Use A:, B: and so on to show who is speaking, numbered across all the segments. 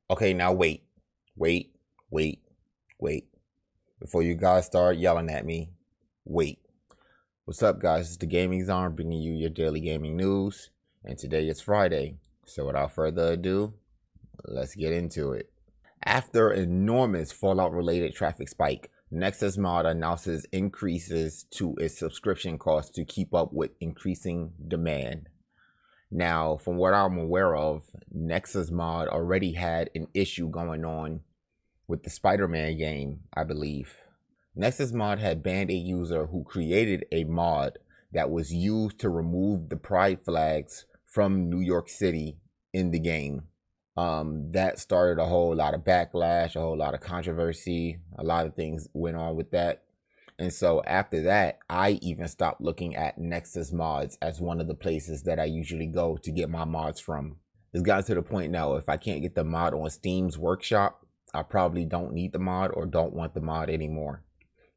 A: Okay, now wait, wait, wait. Before you guys start yelling at me, wait. What's up, guys? It's the Gaming Zone bringing you your daily gaming news, and today is Friday. So without further ado, let's get into it. After enormous Fallout-related traffic spike, Nexus Mod announces increases to its subscription cost to keep up with increasing demand. Now, from what I'm aware of, Nexus Mod already had an issue going on with the Spider-Man game, I believe. Nexus Mod had banned a user who created a mod that was used to remove the pride flags from New York City in the game. That started a whole lot of backlash, a whole lot of controversy, a lot of things went on with that. And so after that, I even stopped looking at Nexus Mods as one of the places that I usually go to get my mods from. It's gotten to the point now, if I can't get the mod on Steam's workshop, I probably don't need the mod or don't want the mod anymore.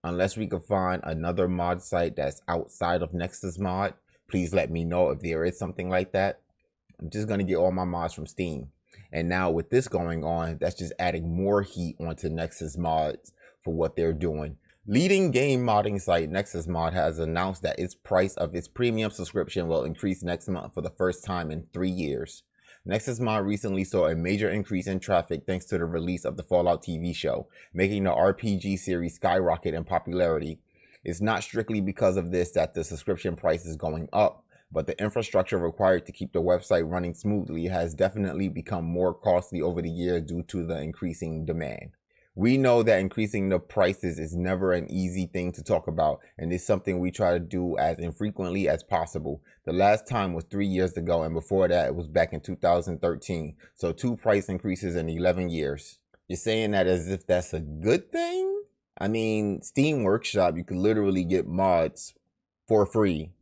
A: Unless we can find another mod site that's outside of Nexus Mod, please let me know if there is something like that. I'm just going to get all my mods from Steam. And now with this going on, that's just adding more heat onto Nexus Mods for what they're doing. Leading game modding site Nexus Mod has announced that its price of its premium subscription will increase next month for the first time in 3 years. Nexus Mod recently saw a major increase in traffic thanks to the release of the Fallout TV show, making the RPG series skyrocket in popularity. It's not strictly because of this that the subscription price is going up, but the infrastructure required to keep the website running smoothly has definitely become more costly over the years due to the increasing demand. We know that increasing the prices is never an easy thing to talk about, and it's something we try to do as infrequently as possible. The last time was 3 years ago, and before that it was back in 2013. So 2 price increases in 11 years. You're saying that as if that's a good thing? I mean, Steam Workshop, you can literally get mods for free.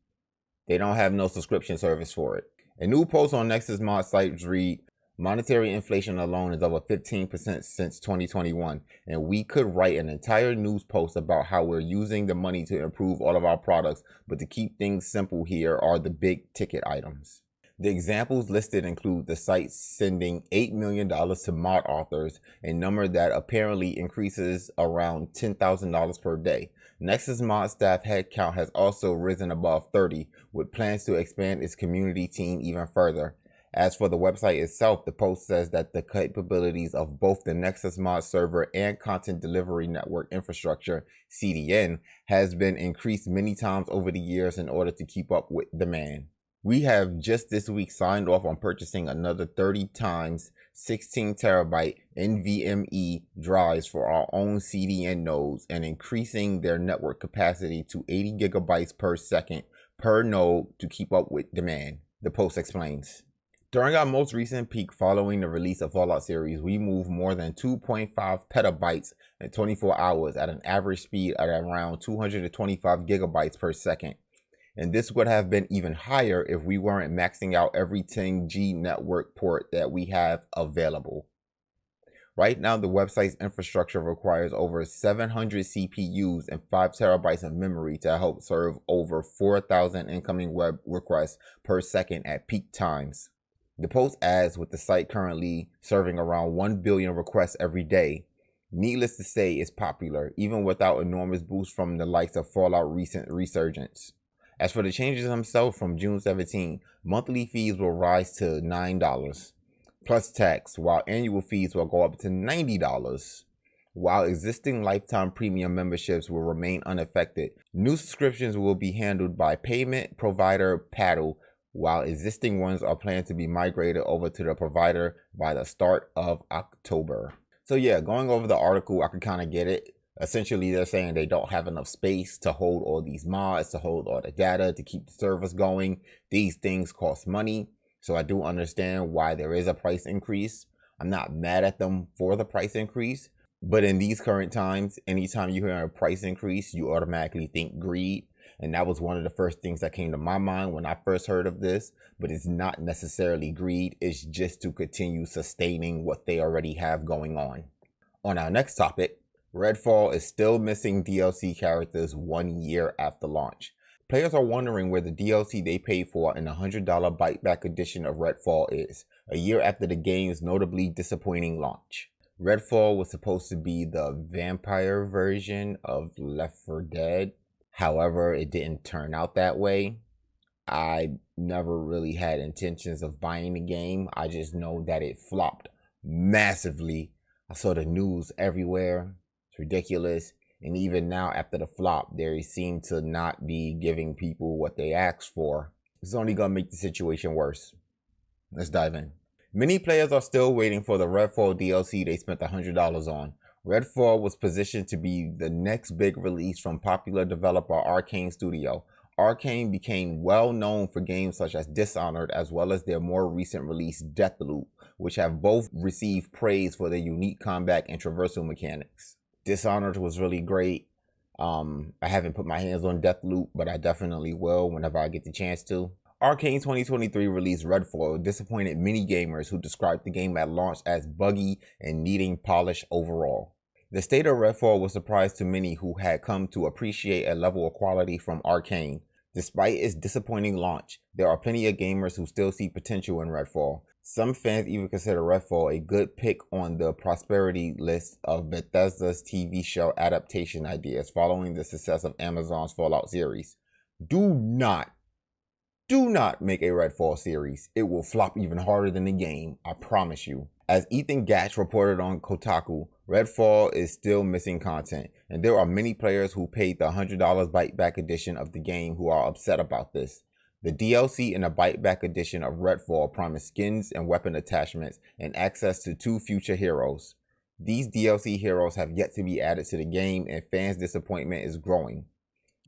A: They don't have no subscription service for it. A new post on Nexus Mod site read, monetary inflation alone is over 15% since 2021, and we could write an entire news post about how we're using the money to improve all of our products, but to keep things simple, here are the big ticket items. The examples listed include the site sending $8 million to mod authors, a number that apparently increases around $10,000 per day. Nexus Mod staff headcount has also risen above 30, with plans to expand its community team even further. As for the website itself, the post says that the capabilities of both the Nexus Mod server and Content Delivery Network infrastructure, CDN, has been increased many times over the years in order to keep up with demand. We have just this week signed off on purchasing another 30 times 16 terabyte NVMe drives for our own CDN nodes and increasing their network capacity to 80 gigabytes per second per node to keep up with demand, the post explains. During our most recent peak following the release of Fallout series, we moved more than 2.5 petabytes in 24 hours at an average speed at around 225 gigabytes per second. And this would have been even higher if we weren't maxing out every 10G network port that we have available. Right now, the website's infrastructure requires over 700 CPUs and 5 terabytes of memory to help serve over 4,000 incoming web requests per second at peak times. The post adds, with the site currently serving around 1 billion requests every day, needless to say, it's popular, even without enormous boosts from the likes of Fallout recent resurgence. As for the changes themselves from June 17, monthly fees will rise to $9 plus tax, while annual fees will go up to $90. While existing lifetime premium memberships will remain unaffected, new subscriptions will be handled by payment provider Paddle, while existing ones are planned to be migrated over to the provider by the start of October. So yeah, going over the article, I can kind of get it. Essentially, they're saying they don't have enough space to hold all these mods, to hold all the data, to keep the servers going. These things cost money. So I do understand why there is a price increase. I'm not mad at them for the price increase. But in these current times, anytime you hear a price increase, you automatically think greed. And that was one of the first things that came to my mind when I first heard of this. But it's not necessarily greed. It's just to continue sustaining what they already have going on. On our next topic, Redfall is still missing DLC characters 1 year after launch. Players are wondering where the DLC they paid for in the $100 bite-back edition of Redfall is, a year after the game's notably disappointing launch. Redfall was supposed to be the vampire version of Left 4 Dead. However, it didn't turn out that way. I never really had intentions of buying the game. I just know that it flopped massively. I saw the news everywhere. It's ridiculous. And even now, after the flop, they seem to not be giving people what they asked for. It's only going to make the situation worse. Let's dive in. Many players are still waiting for the Redfall DLC they spent $100 on. Redfall was positioned to be the next big release from popular developer Arcane Studio. Arcane became well known for games such as Dishonored, as well as their more recent release Deathloop, which have both received praise for their unique combat and traversal mechanics. Dishonored was really great. I haven't put my hands on Deathloop, but I definitely will whenever I get the chance to. Arcane 2023 released Redfall disappointed many gamers who described the game at launch as buggy and needing polish overall. The state of Redfall was a surprise to many who had come to appreciate a level of quality from Arcane. Despite its disappointing launch, there are plenty of gamers who still see potential in Redfall. Some fans even consider Redfall a good pick on the prosperity list of Bethesda's TV show adaptation ideas following the success of Amazon's Fallout series. Do not make a Redfall series. It will flop even harder than the game, I promise you. As Ethan Gatch reported on Kotaku, Redfall is still missing content, and there are many players who paid the $100 bite-back edition of the game who are upset about this. The DLC in a bite-back edition of Redfall promised skins and weapon attachments and access to 2 future heroes. These DLC heroes have yet to be added to the game, and fans' disappointment is growing.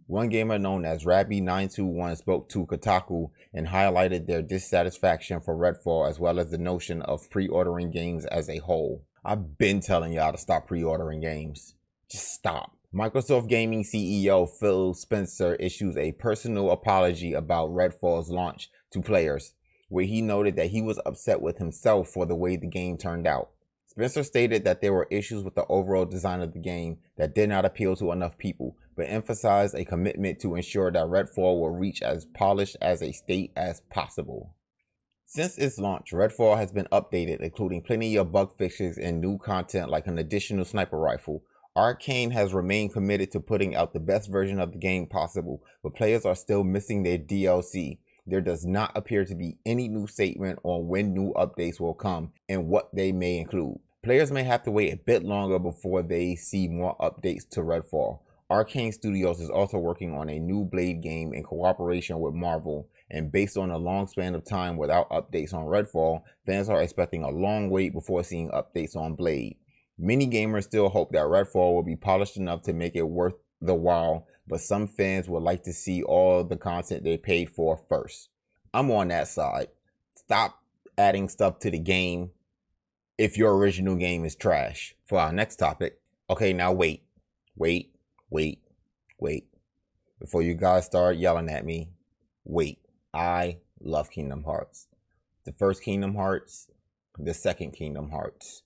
A: One gamer known as Rabby921 spoke to Kotaku and highlighted their dissatisfaction for Redfall, as well as the notion of pre-ordering games as a whole. I've been telling y'all to stop pre-ordering games. Just stop. Microsoft Gaming CEO Phil Spencer issues a personal apology about Redfall's launch to players, where he noted that he was upset with himself for the way the game turned out. Spencer stated that there were issues with the overall design of the game that did not appeal to enough people, but emphasized a commitment to ensure that Redfall will reach as polished as a state as possible. Since its launch, Redfall has been updated, including plenty of bug fixes and new content like an additional sniper rifle. Arcane has remained committed to putting out the best version of the game possible, but players are still missing their DLC. There does not appear to be any new statement on when new updates will come and what they may include. Players may have to wait a bit longer before they see more updates to Redfall. Arcane Studios is also working on a new Blade game in cooperation with Marvel, and based on a long span of time without updates on Redfall, fans are expecting a long wait before seeing updates on Blade. Many gamers still hope that Redfall will be polished enough to make it worth the while, but some fans would like to see all the content they paid for first. I'm on that side. Stop adding stuff to the game if your original game is trash. For our next topic, okay, now wait. Before you guys start yelling at me, wait. I love Kingdom Hearts. The first Kingdom Hearts, the second Kingdom Hearts.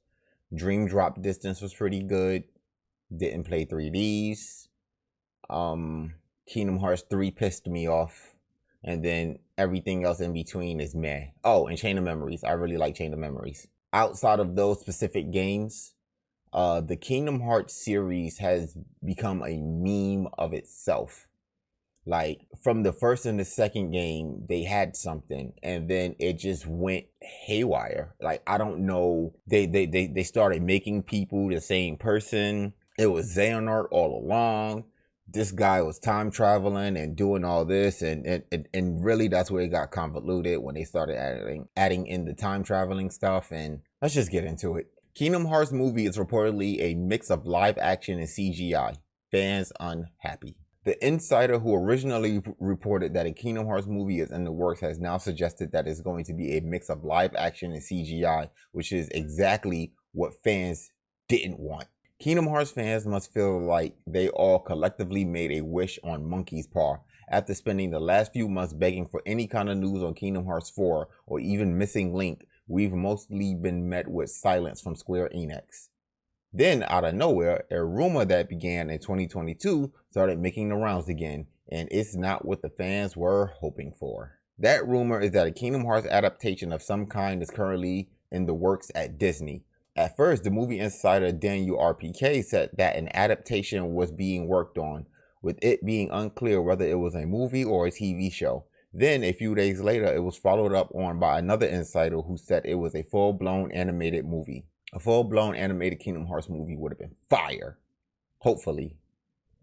A: Dream Drop Distance was pretty good. Didn't play 3Ds. Kingdom Hearts 3 pissed me off. And then everything else in between is meh. Oh, and Chain of Memories. I really like Chain of Memories. Outside of those specific games, the Kingdom Hearts series has become a meme of itself. Like, from the first and the second game, they had something, and then it just went haywire. Like, I don't know. They started making people the same person. It was Xehanort all along. This guy was time traveling and doing all this, and really that's where it got convoluted when they started adding in the time traveling stuff. And let's just get into it. Kingdom Hearts movie is reportedly a mix of live action and CGI. Fans unhappy. The insider who originally reported that a Kingdom Hearts movie is in the works has now suggested that it's going to be a mix of live action and CGI, which is exactly what fans didn't want. Kingdom Hearts fans must feel like they all collectively made a wish on Monkey's paw. After spending the last few months begging for any kind of news on Kingdom Hearts 4 or even Missing Link, we've mostly been met with silence from Square Enix. Then, out of nowhere, a rumor that began in 2022 started making the rounds again, and it's not what the fans were hoping for. That rumor is that a Kingdom Hearts adaptation of some kind is currently in the works at Disney. At first, the movie insider Daniel RPK said that an adaptation was being worked on, with it being unclear whether it was a movie or a TV show. Then, a few days later, it was followed up on by another insider who said it was a full-blown animated movie. A full-blown animated Kingdom Hearts movie would have been fire. Hopefully.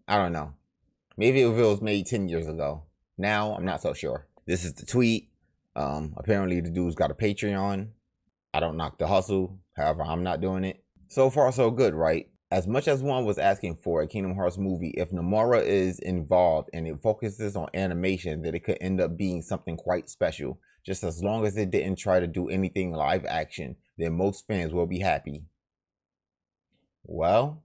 A: I don't know. Maybe if it was made 10 years ago. Now, I'm not so sure. This is the tweet. Apparently, the dude's got a Patreon. I don't knock the hustle. However, I'm not doing it. So far, so good, right? As much as one was asking for a Kingdom Hearts movie, if Nomura is involved and it focuses on animation, then it could end up being something quite special. Just as long as it didn't try to do anything live action, then most fans will be happy. Well,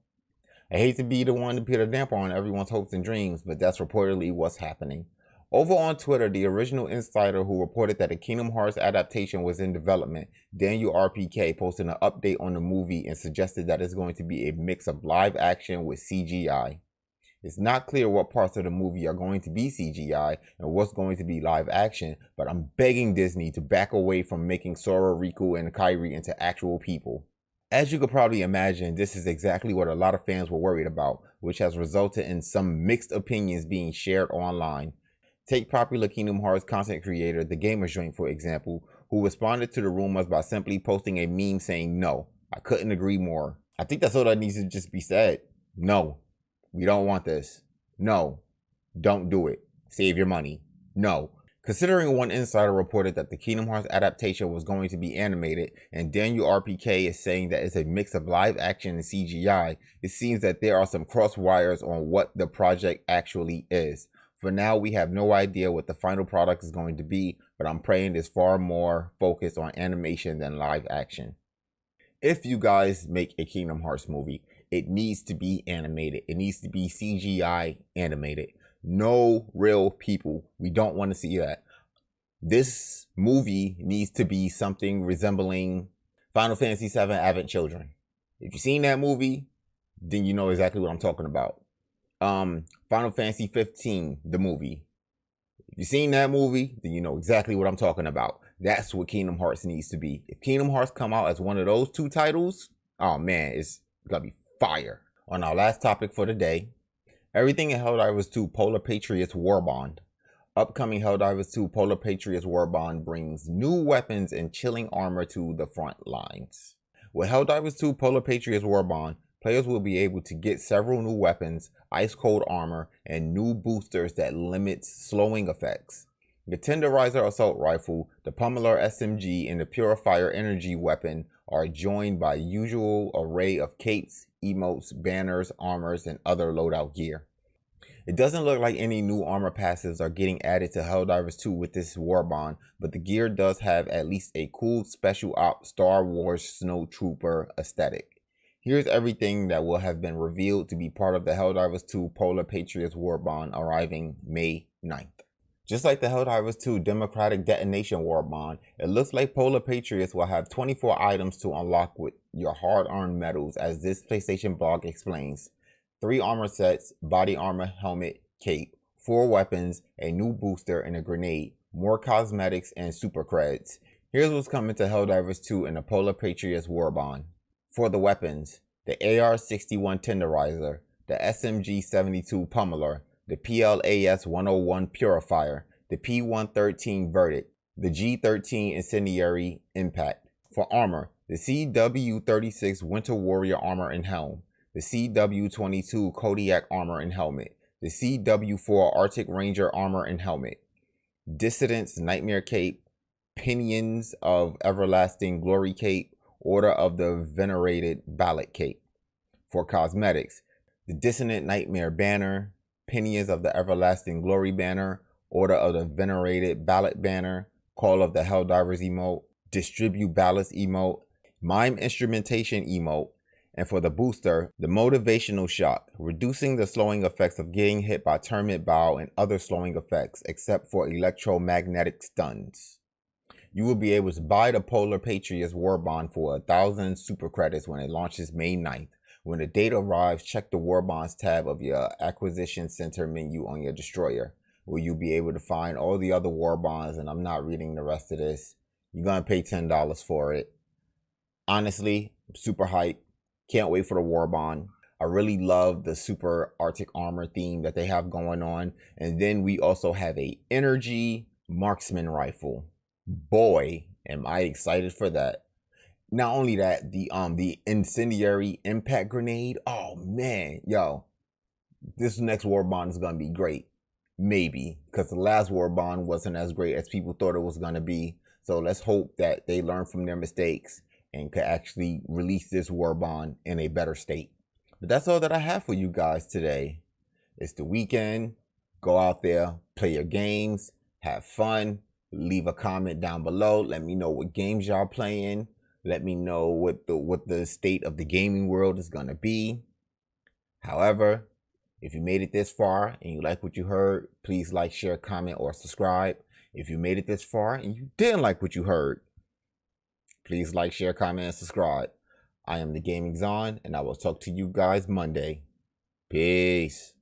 A: I hate to be the one to put a damper on everyone's hopes and dreams, but that's reportedly what's happening. Over on Twitter, the original insider who reported that the Kingdom Hearts adaptation was in development, Daniel RPK, posted an update on the movie and suggested that it's going to be a mix of live action with CGI. It's not clear what parts of the movie are going to be CGI and what's going to be live action, but I'm begging Disney to back away from making Sora, Riku, and Kairi into actual people. As you could probably imagine, this is exactly what a lot of fans were worried about, which has resulted in some mixed opinions being shared online. Take popular Kingdom Hearts content creator The Gamer's Drink, for example, who responded to the rumors by simply posting a meme saying, "No, I couldn't agree more." I think that's all that needs to just be said. No, we don't want this. No, don't do it. Save your money. No. Considering one insider reported that the Kingdom Hearts adaptation was going to be animated, and Daniel RPK is saying that it's a mix of live action and CGI, it seems that there are some cross wires on what the project actually is. For now, we have no idea what the final product is going to be, but I'm praying it's far more focused on animation than live action. If you guys make a Kingdom Hearts movie, it needs to be animated. It needs to be CGI animated. No real people. We don't want to see that. This movie needs to be something resembling Final Fantasy VII Advent Children. If you've seen that movie, then you know exactly what I'm talking about. Final Fantasy 15, the movie. If you've seen that movie, then you know exactly what I'm talking about. That's what Kingdom Hearts needs to be. If Kingdom Hearts come out as one of those two titles, oh man, it's gonna be fire. On our last topic for the day, everything in HellDivers 2 Polar Patriots Warbond. Upcoming HellDivers 2 Polar Patriots Warbond brings new weapons and chilling armor to the front lines. With HellDivers 2 Polar Patriots Warbond, players will be able to get several new weapons, ice cold armor, and new boosters that limits slowing effects. The Tenderizer Assault Rifle, the Pummeler SMG, and the Purifier Energy Weapon are joined by a usual array of capes, emotes, banners, armors, and other loadout gear. It doesn't look like any new armor passes are getting added to HellDivers 2 with this Warbond, but the gear does have at least a cool Special Ops Star Wars Snowtrooper aesthetic. Here's everything that will have been revealed to be part of the HellDivers 2 Polar Patriots Warbond arriving May 9th. Just like the HellDivers 2 Democratic Detonation Warbond, it looks like Polar Patriots will have 24 items to unlock with your hard-earned medals, as this PlayStation blog explains. 3 armor sets, body armor, helmet, cape, 4 weapons, a new booster, and a grenade, more cosmetics, and super creds. Here's what's coming to HellDivers 2 and the Polar Patriots Warbond. For the weapons, the AR-61 Tenderizer, the SMG-72 Pummeler, the PLAS-101 Purifier, the P-113 Verdict, the G-13 Incendiary Impact. For armor, the CW-36 Winter Warrior Armor and Helm, the CW-22 Kodiak Armor and Helmet, the CW-4 Arctic Ranger Armor and Helmet, Dissident's Nightmare Cape, Pinions of Everlasting Glory Cape, Order of the Venerated Ballot Cape. For cosmetics, the Dissonant Nightmare Banner, Pinions of the Everlasting Glory Banner, Order of the Venerated Ballot Banner, Call of the HellDivers emote, Distribute Ballots emote, Mime Instrumentation emote, and for the booster, the Motivational Shock, reducing the slowing effects of getting hit by Termite Bow and other slowing effects except for electromagnetic stuns. You will be able to buy the Polar Patriots Warbond for 1,000 super credits when it launches May 9th, When the data arrives, check the Warbonds tab of your Acquisition Center menu on your destroyer, where you'll be able to find all the other Warbonds, and I'm not reading the rest of this. You're going to pay $10 for it. Honestly, I'm super hyped. Can't wait for the Warbond. I really love the super Arctic armor theme that they have going on. And then we also have a energy marksman rifle. Boy, am I excited for that. Not only that, the incendiary impact grenade. Oh man, yo, this next Warbond is gonna be great. Maybe, because the last Warbond wasn't as great as people thought it was gonna be. So let's hope that they learn from their mistakes and could actually release this Warbond in a better state. But that's all that I have for you guys today. It's the weekend. Go out there, play your games, have fun. Leave a comment down below. Let me know what games y'all playing. Let me know what the state of the gaming world is gonna be. However, if you made it this far and you like what you heard, please like, share, comment, or subscribe. If you made it this far and you didn't like what you heard, please like, share, comment, and subscribe. I am the Gaming Zon, and I will talk to you guys Monday. Peace.